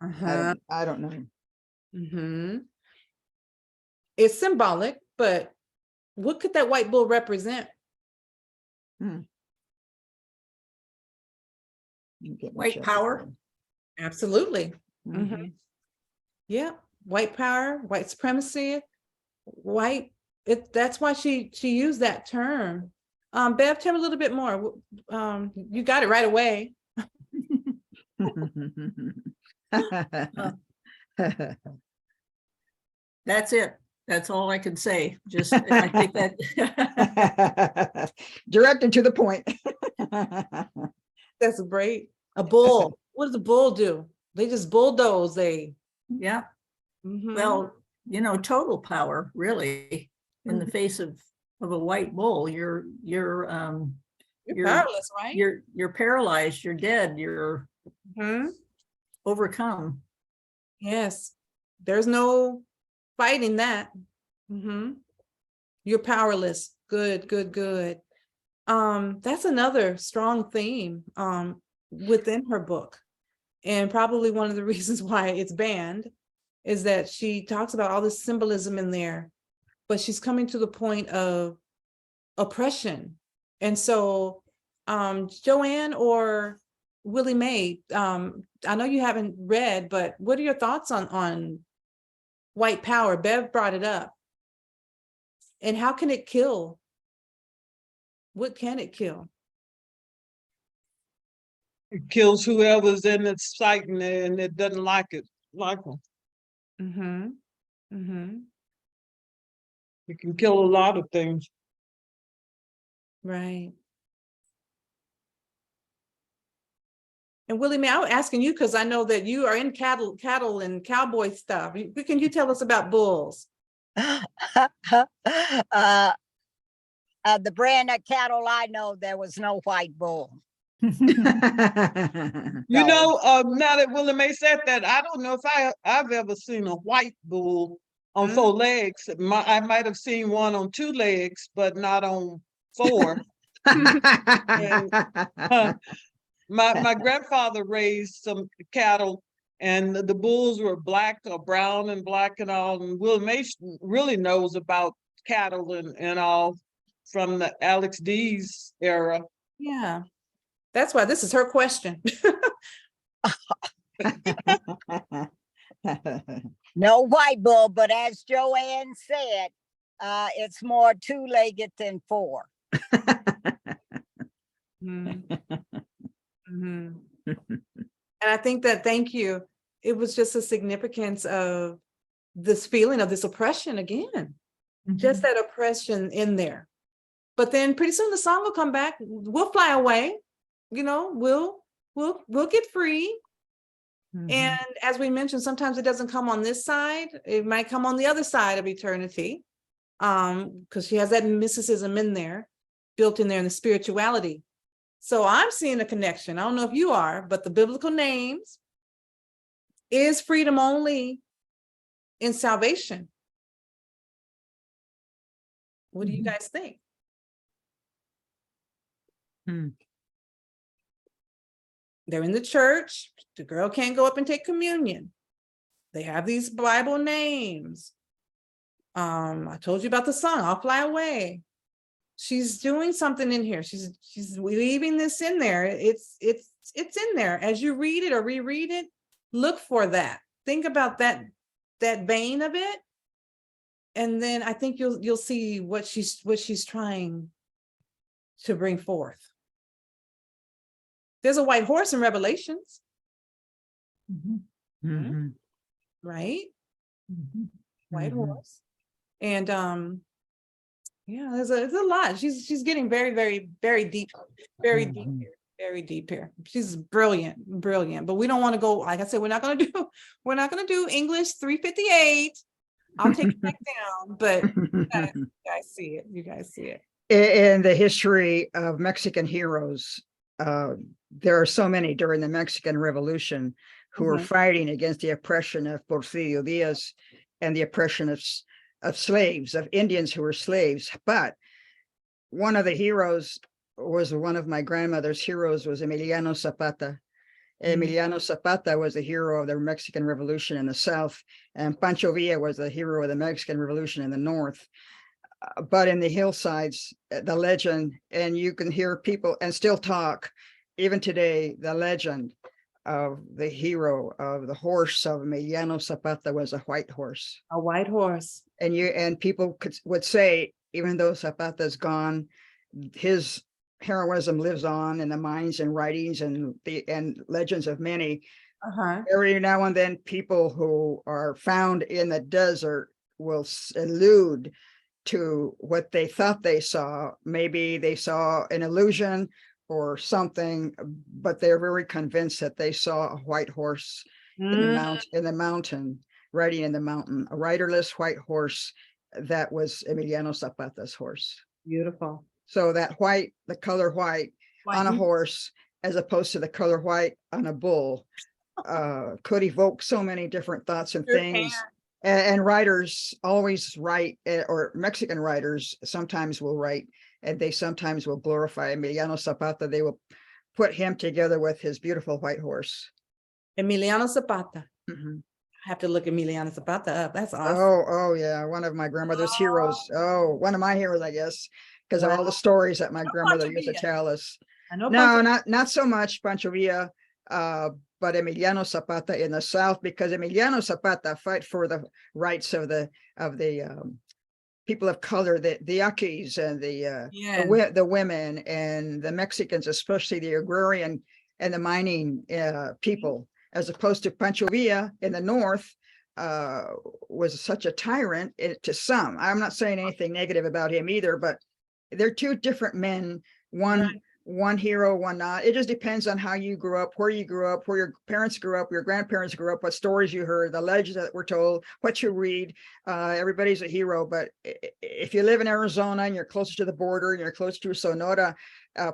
I don't know. It's symbolic, but what could that white bull represent? White power. Absolutely. Mhm. Yeah. White power, white supremacy, white. That's why she used that term. Bev, tell me a little bit more. You got it right away. That's it. That's all I can say. Just, I think that. Direct and to the point. That's great. A bull. What does a bull do? They just bulldoze. Yeah, Mhm. well, total power, really, in the face of a white bull, you're you're powerless, right? you're paralyzed, you're dead, you're Mhm. overcome. Yes. There's no fighting that. You're powerless. Good, good, good. That's another strong theme within her book. And probably one of the reasons why it's banned is that she talks about all this symbolism in there, but she's coming to the point of oppression. And so Joanne or Willie Mae, I know you haven't read, but what are your thoughts on white power? Bev brought it up. And how can it kill? What can it kill? It kills whoever's in its sight and it doesn't like it, like them. It can kill a lot of things. Right. And Willie Mae, I was asking you because I know that you are in cattle and cowboy stuff. Can you tell us about bulls? The brand of cattle I know, there was no white bull. You No. know, now that Willie Mae said that, I don't know if I've ever seen a white bull on four legs. I might have seen one on two legs, but not on four. My grandfather raised some cattle, and the bulls were black or brown and black and all. And Willie Mae really knows about cattle and all from the Alex D's era. Yeah. That's why this is her question. No white bull, but as Joanne said, it's more two-legged than four. And I think that, thank you. It was just a significance of this feeling of this oppression again, just that oppression in there. But then pretty soon the song will come back. We'll fly away. We'll get free. And as we mentioned, sometimes it doesn't come on this side. It might come on the other side of eternity. Because she has that mysticism in there, built in there in the spirituality. So I'm seeing a connection. I don't know if you are, but the biblical names is freedom only in salvation. What do you guys think? They're in the church. The girl can't go up and take communion. They have these Bible names. I told you about the song, I'll Fly Away. She's doing something in here. She's leaving this in there. It's in there. As you read it or reread it, look for that. Think about that vein of it. And then I think you'll see what she's trying to bring forth. There's a white horse in Revelations. Right? White horse. And yeah, there's a lot. She's getting very, very, very deep, very deep here, very deep here. She's brilliant. But we don't want to go, like I said, we're not gonna do English 358. I'll take it back down, but you guys see it. You guys see it. In the history of Mexican heroes, there are so many during the Mexican Revolution who were fighting against the oppression of Porfirio Diaz and the oppression of slaves, of Indians who were slaves. But one of the heroes was one of my grandmother's heroes was Emiliano Zapata. Emiliano Zapata was the hero of the Mexican Revolution in the South, and Pancho Villa was the hero of the Mexican Revolution in the North. But in the hillsides, the legend, and you can hear people and still talk, even today, the legend of the hero of the horse of Emiliano Zapata was a white horse. A white horse. And people would say, even though Zapata's gone, his heroism lives on in the minds and writings and legends of many. Uh-huh. Every now and then, people who are found in the desert will allude to what they thought they saw. Maybe they saw an illusion or something, but they're very convinced that they saw a white horse in the mountain, riding in the mountain, a riderless white horse that was Emiliano Zapata's horse. Beautiful. So that white, the color white on a horse, as opposed to the color white on a bull, could evoke so many different thoughts and things. And writers always write, or Mexican writers sometimes will write, and they sometimes will glorify Emiliano Zapata. They will put him together with his beautiful white horse. Emiliano Zapata. Mhm. I have to look Emiliano Zapata up. That's awesome. Oh yeah, one of my grandmother's heroes. Oh, one of my heroes, I guess, because of all the stories that my grandmother used to tell us. I know. No, not so much Pancho Villa, but Emiliano Zapata in the South, because Emiliano Zapata fight for the rights of the people of color, the Yaquis and the women and the Mexicans, especially the agrarian and the mining people, as opposed to Pancho Villa in the North, was such a tyrant to some. I'm not saying anything negative about him either, but they're two different men. One hero, one not. It just depends on how you grew up, where you grew up, where your parents grew up, your grandparents grew up, what stories you heard, the legends that were told, what you read. Everybody's a hero, but if you live in Arizona and you're closer to the border and you're closer to Sonora,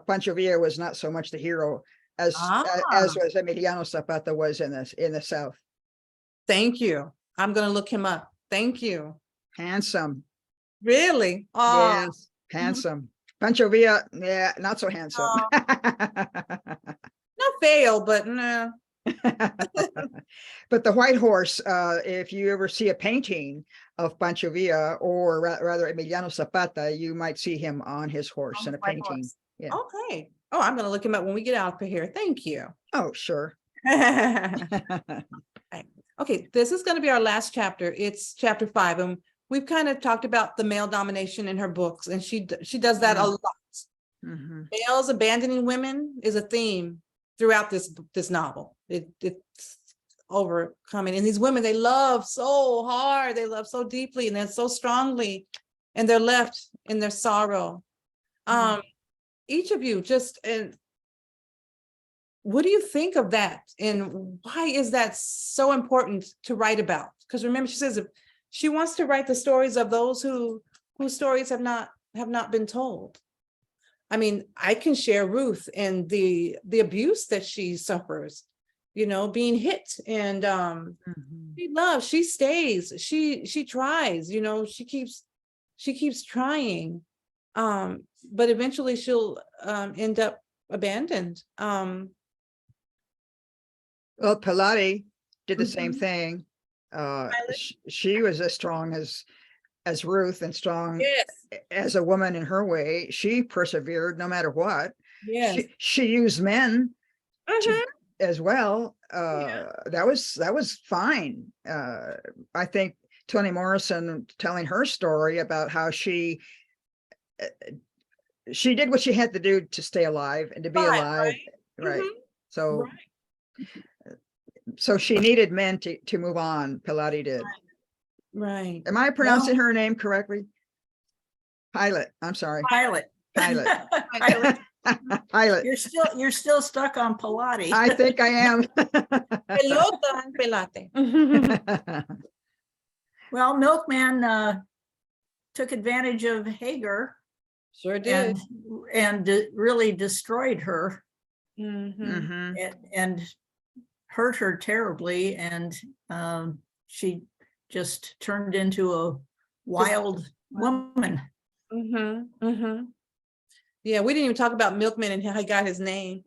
Pancho Villa was not so much the hero as was Emiliano Zapata was in the South. Thank you. I'm gonna look him up. Thank you. Handsome. Really? Oh, Yes, handsome. Pancho Villa, yeah, not so handsome. not fail, but no. But the white horse, if you ever see a painting of Pancho Villa, or rather Emiliano Zapata, you might see him on his horse On in the a white painting. horse. Yeah. Okay. Oh, I'm gonna look him up when we get out of here. Thank you. Oh, sure. Okay, this is going to be our last chapter. It's chapter 5, and we've kind of talked about the male domination in her books, and she does that a lot. Mhm. Males abandoning women is a theme throughout this novel. It's overcoming, and these women, they love so hard, they love so deeply, and then so strongly, and they're left in their sorrow. Each of you, what do you think of that? And why is that so important to write about? Because remember, she says if she wants to write the stories of those whose stories have not been told. I mean, I can share Ruth and the abuse that she suffers, being hit, and she loves, she stays, she tries, she keeps trying. But eventually she'll end up abandoned. Well, Pilate did the same Mhm. thing. She was as strong as Ruth, and strong Yes, as a woman in her way. She persevered no matter what. yes. She used men Mhm. as well. That was fine. I think Toni Morrison telling her story about how she did what she had to do to stay alive and to be alive. Right. Mhm. So Right. so she needed men to move on. Pilate did. Right. Am I pronouncing her name correctly? Pilate. I'm sorry. Pilot. Pilate. Pilot. Pilate. You're still stuck on Pilates. I think I am. Pelota and pelate. Well, Milkman took advantage of Hagar Sure did. and really destroyed her Mhm. and hurt her terribly, and she just turned into a wild woman. Yeah, we didn't even talk about Milkman and how he got his name.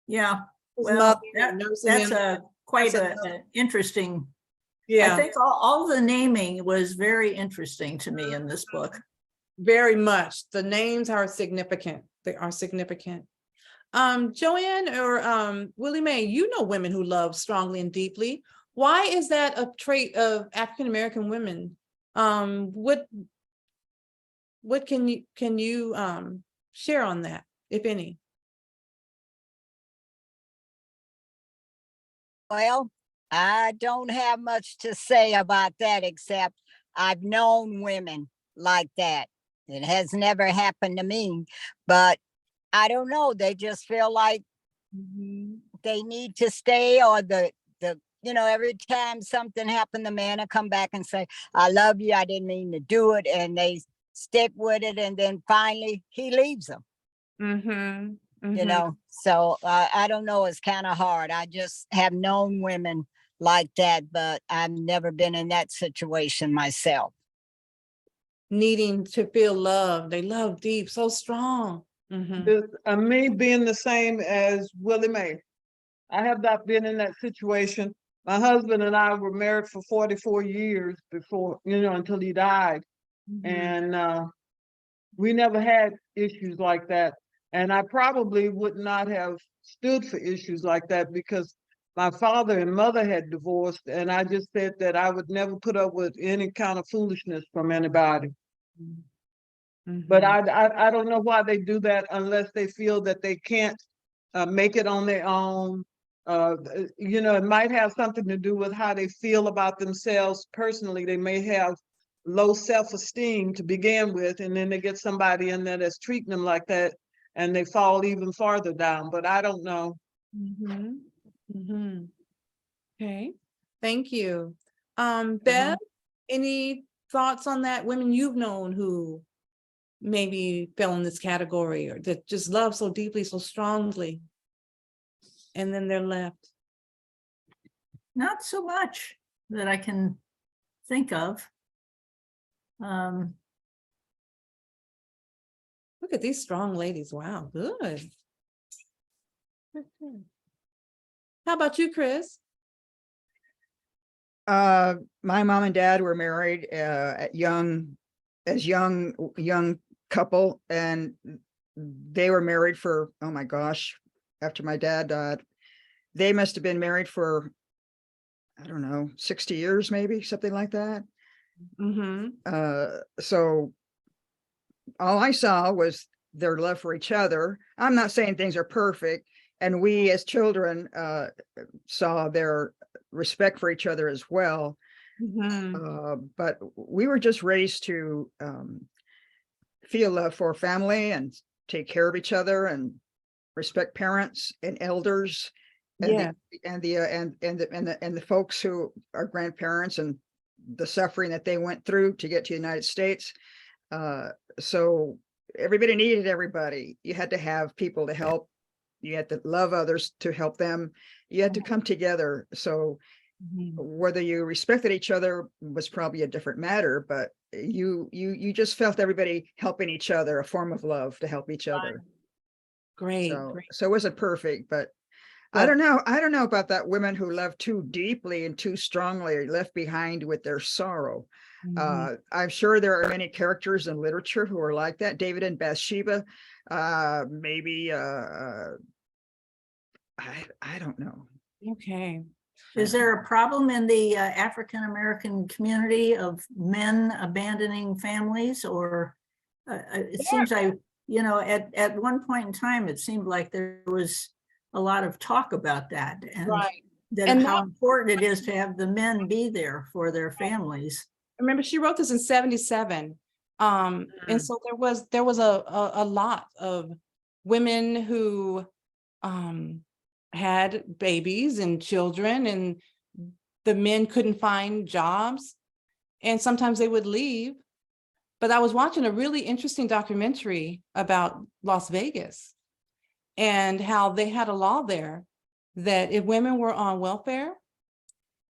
Yeah, His well, mother nursing that's him. quite That's an interesting. Yeah. I think all the naming was very interesting to me in this book. Very much. The names are significant. They are significant. Joanne or Willie Mae, you know women who love strongly and deeply. Why is that a trait of African American women? What can you share on that? if any? Well, I don't have much to say about that, except I've known women like that. It has never happened to me, but I don't know. They just feel like they need to stay, or every time something happened, the man will come back and say, I love you, I didn't mean to do it. And they stick with it. And then finally he leaves them, So I don't know. It's kind of hard. I just have known women like that, but I've never been in that situation myself. Needing to feel love. They love deep, so strong. Me being the same as Willie Mae. I have not been in that situation. My husband and I were married for 44 years before, until he died. And we never had issues like that. And I probably would not have stood for issues like that because my father and mother had divorced. And I just said that I would never put up with any kind of foolishness from anybody. But I don't know why they do that unless they feel that they can't make it on their own. It might have something to do with how they feel about themselves personally. They may have low self-esteem to begin with, and then they get somebody in there that's treating them like that, and they fall even farther down. But I don't know. Okay, thank you. Bev, any thoughts on that? Women you've known who maybe fell in this category, or that just love so deeply, so strongly, and then they're left? Not so much that I can think of. Look at these strong ladies. Wow, good. How about you, Chris? My mom and dad were married at young couple, and they were married for, oh my gosh, after my dad died, they must have been married for, I don't know, 60 years, maybe something like that. So all I saw was their love for each other. I'm not saying things are perfect, and we as children saw their respect for each other as well. But we were just raised to feel love for family and take care of each other and respect parents and elders, and the folks who are grandparents, and the suffering that they went through to get to the United States. So everybody needed everybody. You had to have people to help. You had to love others to help them. You had to come together. So whether you respected each other was probably a different matter, but you just felt everybody helping each other, a form of love to help each other. Great. So it wasn't perfect, but I don't know about that women who love too deeply and too strongly, left behind with their sorrow. I'm sure there are many characters in literature who are like that. David and Bathsheba, maybe I don't know. Okay. Is there a problem in the African-American community of men abandoning families, or it seems at one point in time, it seemed like there was a lot of talk about that, and how important it is to have the men be there for their families. Remember, she wrote this in 1977. And so there was a lot of women who had babies and children, and the men couldn't find jobs, and sometimes they would leave. But I was watching a really interesting documentary about Las Vegas and how they had a law there that if women were on welfare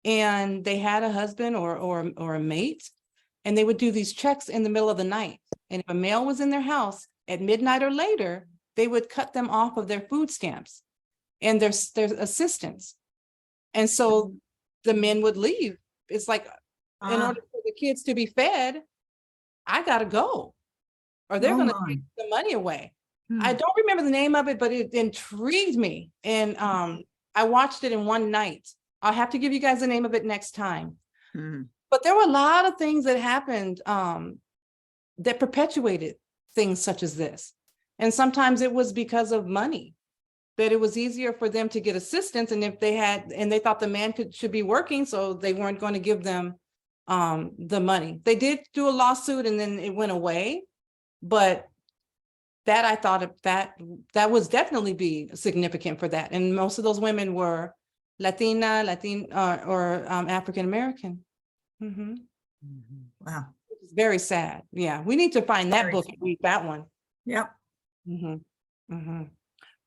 and they had a husband or a mate, and they would do these checks in the middle of the night, and if a male was in their house at midnight or later, they would cut them off of their food stamps and their assistance. And so the men would leave. It's like, in order for the kids to be fed, I gotta go, or they're gonna take the money away. I don't remember the name of it, but it intrigued me. And I watched it in one night. I'll have to give you guys the name of it next time. But there were a lot of things that happened that perpetuated things such as this. And sometimes it was because of money, that it was easier for them to get assistance. And if they had, and they thought the man should be working, so they weren't going to give them the money. They did do a lawsuit and then it went away. But that, I thought of that was definitely be significant for that. And most of those women were Latin, or African-American. Wow. It's very sad. Yeah, we need to find that Very book and read that one. Yep.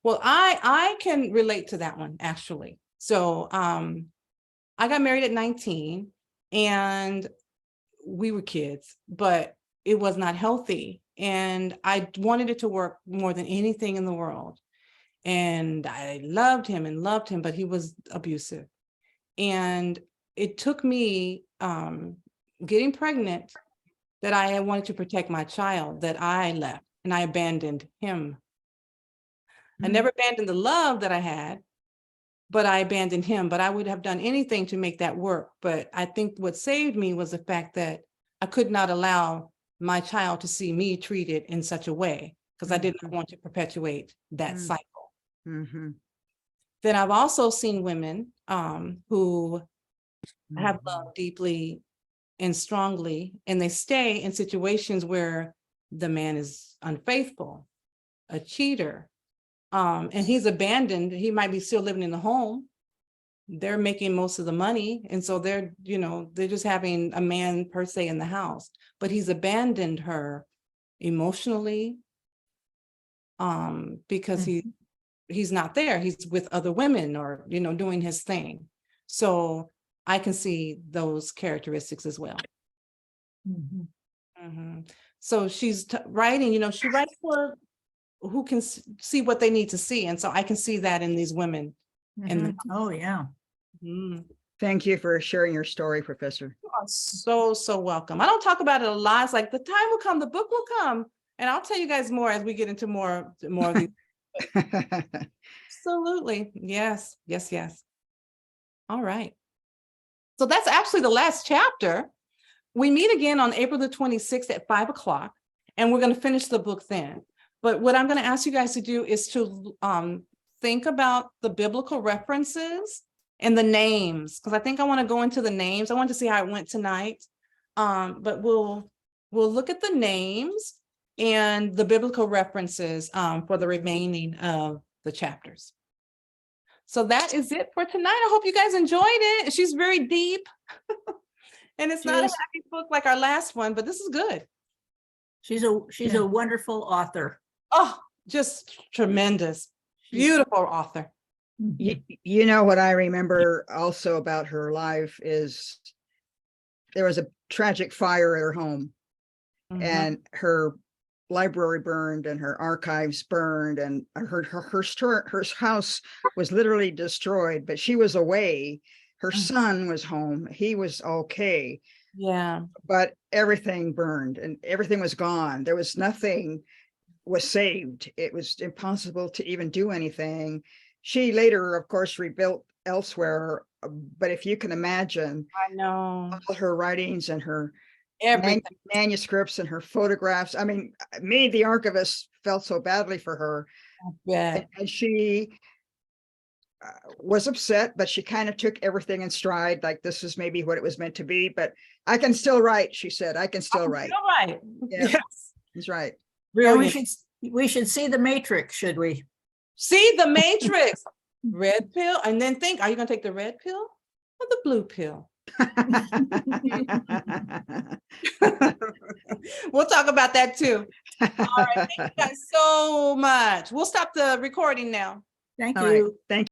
Well, I can relate to that one, actually. So I got married at 19 and we were kids, but it was not healthy. And I wanted it to work more than anything in the world. And I loved him, but he was abusive. And it took me getting pregnant that I wanted to protect my child, that I left and I abandoned him. I never abandoned the love that I had, but I abandoned him. But I would have done anything to make that work. But I think what saved me was the fact that I could not allow my child to see me treated in such a way, because I didn't want to perpetuate that cycle. Then I've also seen women who have loved deeply and strongly, and they stay in situations where the man is unfaithful, a cheater, and he's abandoned. He might be still living in the home. They're making most of the money. And so they're just having a man per se in the house, but he's abandoned her emotionally because he's not there. He's with other women or, doing his thing. So I can see those characteristics as well. So she's writing, she writes for who can see what they need to see. And so I can see that in these women. Oh, yeah. Thank you for sharing your story, Professor. You are so welcome. I don't talk about it a lot. It's like the time will come, the book will come, and I'll tell you guys more as we get into more of these. Absolutely. Yes. All right. So that's actually the last chapter. We meet again on April the 26th at 5:00, and we're going to finish the book then. But what I'm going to ask you guys to do is to think about the biblical references and the names, because I think I want to go into the names. I want to see how it went tonight. But we'll look at the names and the biblical references for the remaining of the chapters. So that is it for tonight. I hope you guys enjoyed it. She's very deep. And it's not a happy book like our last one, but this is good. She's a wonderful author. Oh, just tremendous, beautiful author. You know what I remember also about her life is there was a tragic fire at her home, and her library burned and her archives burned, and her house was literally destroyed, but she was away. Her son was home. He was okay. Yeah. But everything burned and everything was gone. There was nothing was saved. It was impossible to even do anything. She later, of course, rebuilt elsewhere. But if you can imagine, I know all her writings and her manuscripts and her photographs. I mean, me, the archivist, felt so badly for her. Yeah. And she was upset, but she kind of took everything in stride, like this is maybe what it was meant to be. But I can still write, she said. I can still write. You're right. Yeah, yes. He's right. Really, we should see The Matrix, should we? See The Matrix. Red pill, and then think, are you going to take the red pill or the blue pill? We'll talk about that too. All right, thank you guys so much. We'll stop the recording now. Thank All you. right. Thank you.